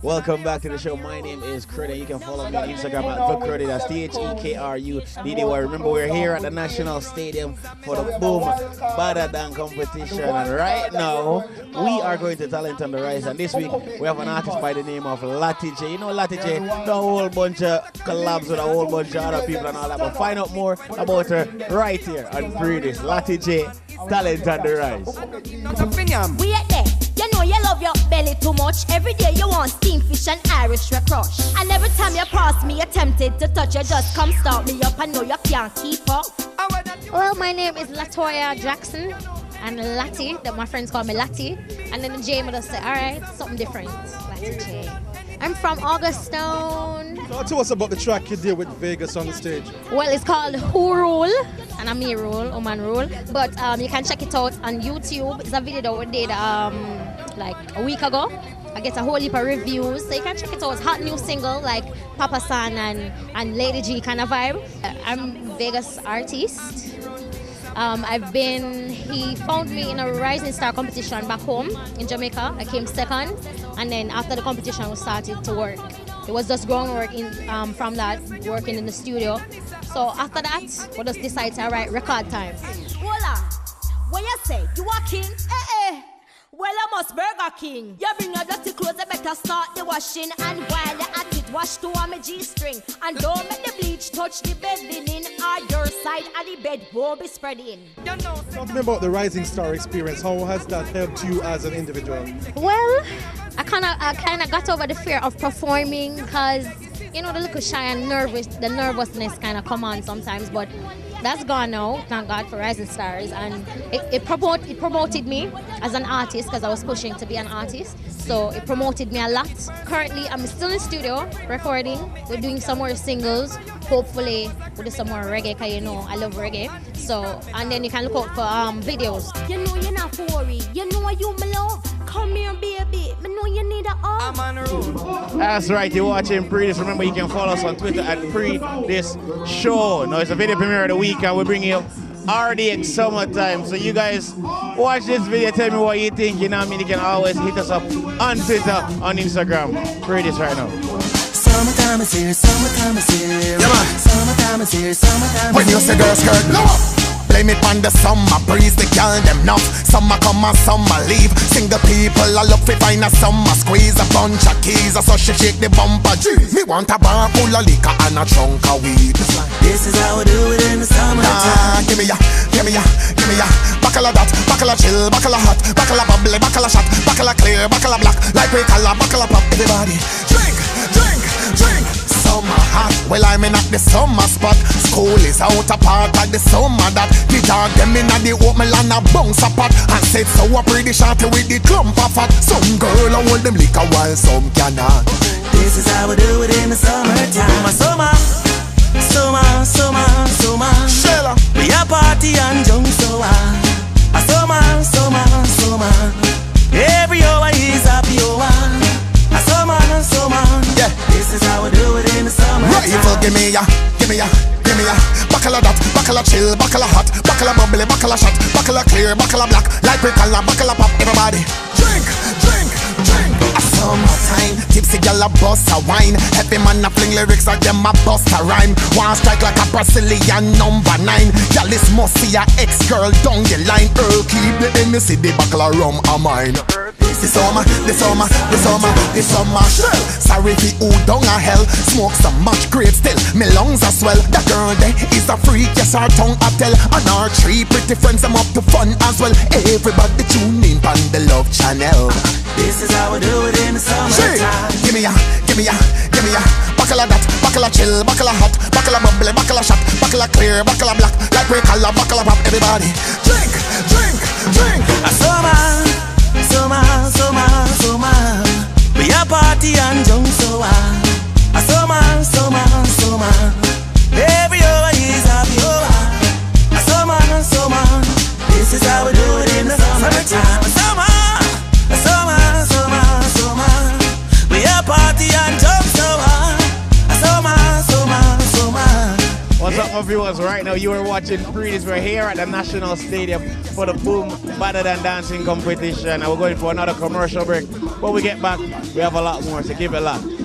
Welcome back to the show. My name is Cruddy. You can follow me on Instagram at TheCruddy. That's TheKruddy. Remember, we're here at the National Stadium for the Boom Badadan competition. And right now, we are going to Talent on the Rise. And this week, we have an artist by the name of Latty J. You know Latty J, a whole bunch of collabs with a whole bunch of other people and all that. But find out more about her right here on Breeders. Latty J, Talent on the Rise. We at there. You know you love your belly too much. Every day you want steam fish and Irish red crush. And every time you pass me, you're tempted to touch. You just come start me up. I know you can't keep up. Well, my name is Latoya Jackson. And Latty, that my friends call me Latty. And then the J would just say, alright, something different. Latty J. I'm from Augusttown. So tell us about the track you did with Vegas on the stage. Well, it's called Who Rule, and I'm me rule, Oman Rule. But you can check it out on YouTube. It's a video that we did like a week ago. I get a whole heap of reviews, so you can check it out. Hot new single like Papa San and Lady G kind of vibe. I'm Vegas artist. He found me in a Rising Star competition back home in Jamaica. I came second, and then after the competition, we started to work. It was just groundwork from that, working in the studio. So after that, we just decided to write record time. Voila! What you say? You are king? Well, I must Burger King. You bring your dirty clothes, you better start the washing. And while you're at it, wash to on my G-string. And don't make the bleach touch the bed linen. Or your side of the bed won't be spreading. Talk to me about the Rising Star experience. How has that helped you as an individual? Well, I kind of got over the fear of performing because, you know, the little shy and the nervousness kind of come on sometimes, but that's gone now, thank God for Rising Stars, and it promoted me as an artist because I was pushing to be an artist, so it promoted me a lot. Currently, I'm still in studio recording. We're doing some more singles. Hopefully, we'll do some more reggae because, you know, I love reggae. So, and then you can look out for videos. You know you're not worried. You know you my love. Come here, baby. I know you need a hug. I'm on the road. That's right, you're watching Pre-This. Remember, you can follow us on Twitter at Pre-This Show. Now, it's a video premiere of the week, and we're bringing you RDX Summertime. So you guys watch this video, tell me what you think. You know what I mean? You can always hit us up on Twitter, on Instagram. Pre-This right now. Summertime is here, summertime is here. Yeah, man. Summertime is here, summertime is here. When you say girl skirt, blow up. Blame it on the summer breeze, the girl them nuff. Summer come and summer leave. Single people I look fi find a summer squeeze. A bunch of keys, so she shake the bumper. Jeez, me want a bar full of liquor and a chunk of weed. This is how we do it in the summertime. Give me ya, give me ya, give me ya. Buckle of that, buckle of chill, buckle of hot, buckle of bubbly, buckle of shot, buckle of clear, buckle of black. Like we call a buckle of pop. Everybody drink, drink, drink. Summer hot, well I'm in at the summer spot. School is out apart at the summer that. The dog them in at the open land a bounce apart. And said so a pretty shorty with the clump of fat. Some girl a hold them liquor while some cannot. This is how we do it in the summertime. Summer, summer, summer, summer. Shella, we a party and junk so a summer, summer, summer. Every hour is happy hour. A summer, summer. yeah. This is how we do it in the summertime. Rifle, give me ya, give me ya, give me ya. Buckle of that, buckle of chill, buckle of hot, buckle of bubbly, buckle of shot, buckle of clear, buckle of black. Like we call a buckle of pop. Everybody drink, drink, drink. A summertime, tipsy gal a bust a wine. Heavy man a fling lyrics like them a bust a rhyme. One strike like a Brazilian number 9. Gal this must see a ex-girl down the line. Keep the Hennessy, the buckle of rum a mine. The summer, the summer, the summer, the summer shell. Sorry fi who down a hell. Smoke some much great still, me lungs are swell. That girl there is a freak, yes her tongue a tell. And our three pretty friends them up to fun as well. Everybody tune in on the Love Channel. This is how we do it in the summertime. Give me ya, give me ya, give me ya. Buckle of that, buckle of chill, buckle of hot, buckle of bubbly, buckle of shot, buckle of clear, buckle of black. Like we call a buckle of pop. Everybody drink, drink, drink. A summer, summer, summer, summer. We a party and junk so a summer, summer, summer. Every hour is happy hour. A summer, summer. This is how we do it in the summertime. A summer, summer, summer, summer. We a party and junk so a summer, summer, summer. What's up, my viewers, right now you are watching Freedies. We're here at the National Stadium for the Boom Better Than Dancing competition. And we're going for another commercial break. When we get back, we have a lot more, so keep it locked.